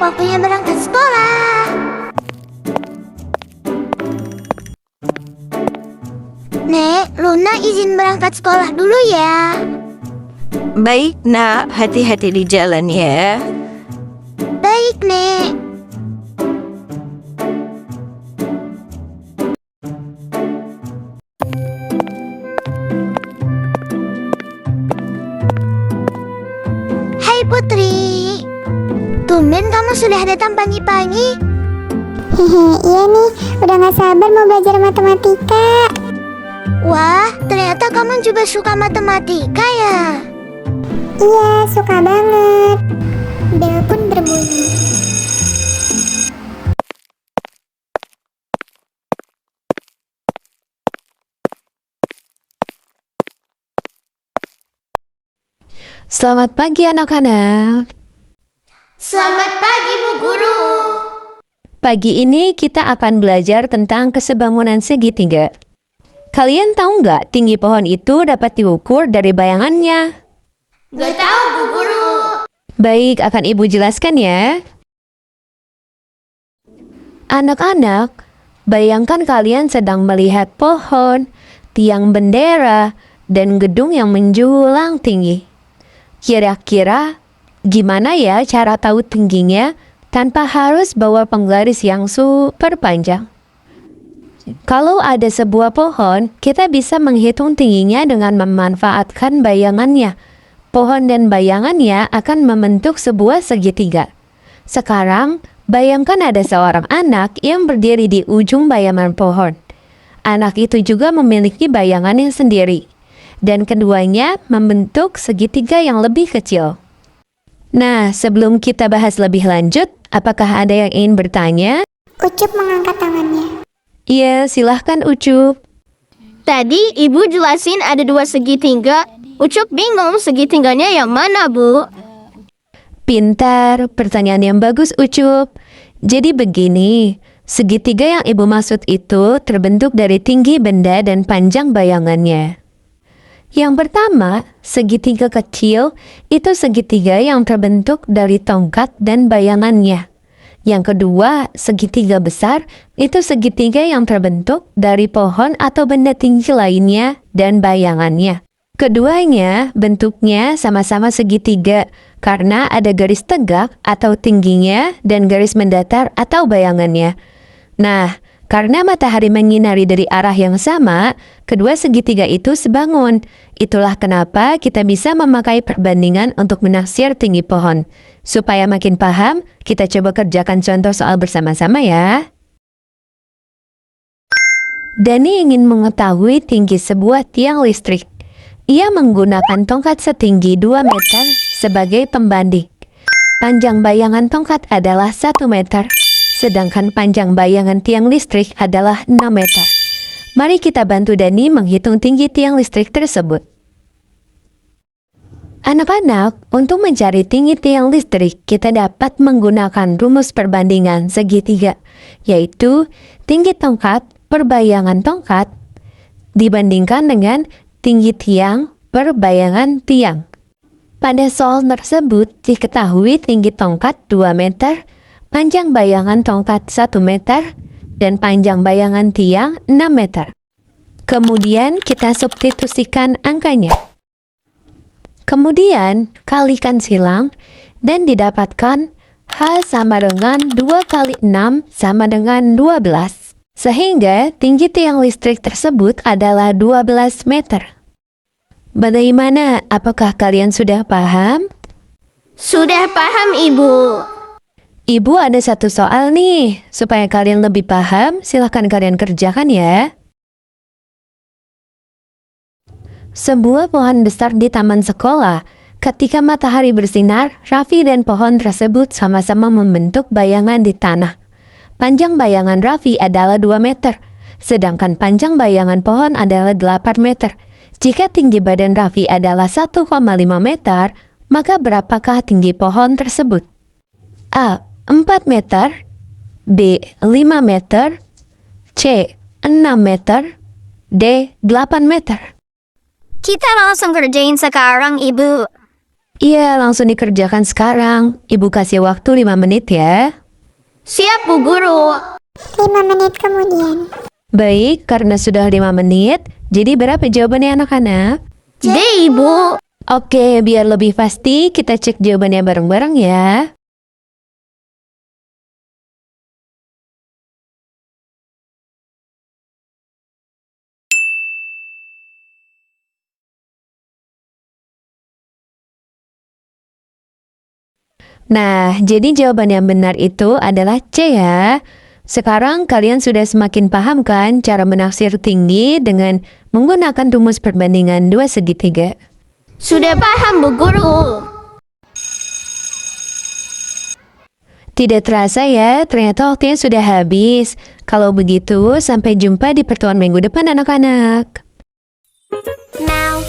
waktunya berangkat sekolah. Nek, Luna izin berangkat sekolah dulu ya. Baik, nak. Hati-hati di jalan ya. Baik, Nek. Hai Putri. Tumben kamu sudah datang pagi-pagi. Hehe, iya nih, udah gak sabar mau belajar matematika. Wah, ternyata kamu juga suka matematika ya? Iya, suka banget. Bel pun berbunyi. Selamat pagi anak-anak. Selamat pagi, Bu Guru. Pagi ini kita akan belajar tentang kesebangunan segitiga. Kalian tahu nggak tinggi pohon itu dapat diukur dari bayangannya? Gak tahu, Bu Guru. Baik, akan Ibu jelaskan ya. Anak-anak, bayangkan kalian sedang melihat pohon, tiang bendera, dan gedung yang menjulang tinggi. Kira-kira gimana ya cara tahu tingginya tanpa harus bawa penggaris yang super panjang? Kalau ada sebuah pohon, kita bisa menghitung tingginya dengan memanfaatkan bayangannya. Pohon dan bayangannya akan membentuk sebuah segitiga. Sekarang, bayangkan ada seorang anak yang berdiri di ujung bayangan pohon. Anak itu juga memiliki bayangannya sendiri. Dan keduanya membentuk segitiga yang lebih kecil. Nah, sebelum kita bahas lebih lanjut, apakah ada yang ingin bertanya? Ucup mengangkat tangannya. Iya, silahkan Ucup. Tadi Ibu jelasin ada 2 segitiga. Ucup bingung segitiganya yang mana, Bu? Pintar, pertanyaan yang bagus Ucup. Jadi begini, segitiga yang Ibu maksud itu terbentuk dari tinggi benda dan panjang bayangannya. Yang pertama, segitiga kecil itu segitiga yang terbentuk dari tongkat dan bayangannya. Yang kedua, segitiga besar itu segitiga yang terbentuk dari pohon atau benda tinggi lainnya dan bayangannya. Keduanya bentuknya sama-sama segitiga karena ada garis tegak atau tingginya dan garis mendatar atau bayangannya. Nah, karena matahari menyinari dari arah yang sama, kedua segitiga itu sebangun. Itulah kenapa kita bisa memakai perbandingan untuk menaksir tinggi pohon. Supaya makin paham, kita coba kerjakan contoh soal bersama-sama ya. Dani ingin mengetahui tinggi sebuah tiang listrik. Ia menggunakan tongkat setinggi 2 meter sebagai pembanding. Panjang bayangan tongkat adalah 1 meter, sedangkan panjang bayangan tiang listrik adalah 6 meter. Mari kita bantu Dani menghitung tinggi tiang listrik tersebut. Anak-anak, untuk mencari tinggi tiang listrik, kita dapat menggunakan rumus perbandingan segitiga, yaitu tinggi tongkat per bayangan tongkat dibandingkan dengan tinggi tiang per bayangan tiang. Pada soal tersebut, diketahui tinggi tongkat 2 meter, panjang bayangan tongkat 1 meter, dan panjang bayangan tiang 6 meter. Kemudian kita substitusikan angkanya. Kemudian kalikan silang dan didapatkan H sama dengan 2 kali 6 sama dengan 12. Sehingga tinggi tiang listrik tersebut adalah 12 meter. Bagaimana? Apakah kalian sudah paham? Sudah paham, Ibu. Ibu ada satu soal nih. Supaya kalian lebih paham, silahkan kalian kerjakan ya. Sebuah pohon besar di taman sekolah. Ketika matahari bersinar, Raffi dan pohon tersebut sama-sama membentuk bayangan di tanah. Panjang bayangan Raffi adalah 2 meter, sedangkan panjang bayangan pohon adalah 8 meter. Jika tinggi badan Raffi adalah 1,5 meter, maka berapakah tinggi pohon tersebut? A. 4 meter, B. 5 meter, C. 6 meter, D. 8 meter. Kita langsung kerjain sekarang, Ibu. Iya, langsung dikerjakan sekarang. Ibu kasih waktu 5 menit ya. Siap, Bu Guru. 5 menit kemudian. Baik, karena sudah 5 menit, jadi berapa jawabannya anak-anak? D, Ibu. Oke, biar lebih pasti kita cek jawabannya bareng-bareng ya. Nah, jadi jawaban yang benar itu adalah C ya. Sekarang kalian sudah semakin paham kan cara menaksir tinggi dengan menggunakan rumus perbandingan dua segitiga? Sudah paham, Bu Guru. Tidak terasa ya, ternyata waktunya sudah habis. Kalau begitu, sampai jumpa di pertemuan minggu depan anak-anak. Now